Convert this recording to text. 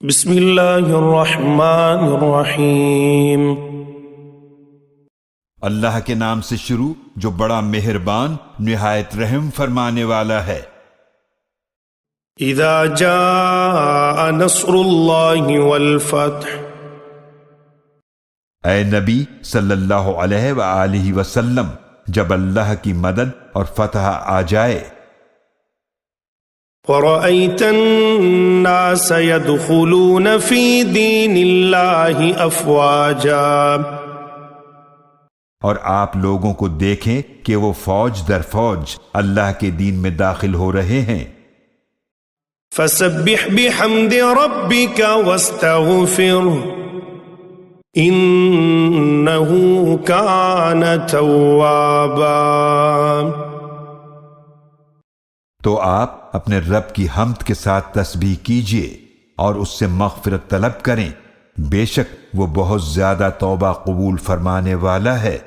بسم اللہ الرحمن الرحیم۔ اللہ کے نام سے شروع جو بڑا مہربان نہایت رحم فرمانے والا ہے۔ اذا جاء نصر اللہ والفتح، اے نبی صلی اللہ علیہ وآلہ وسلم، جب اللہ کی مدد اور فتح آ جائے، وَرَأَيْتَ النَّاسَ يَدْخُلُونَ فِي دِينِ اللَّهِ أَفْوَاجًا، اور آپ لوگوں کو دیکھیں کہ وہ فوج در فوج اللہ کے دین میں داخل ہو رہے ہیں۔ فَسَبِّحْ بِحَمْدِ رَبِّكَ وَاسْتَغْفِرْهُ إِنَّهُ كَانَ تَوَّابًا۔ تو آپ اپنے رب کی حمد کے ساتھ تسبیح کیجئے اور اس سے مغفرت طلب کریں، بے شک وہ بہت زیادہ توبہ قبول فرمانے والا ہے۔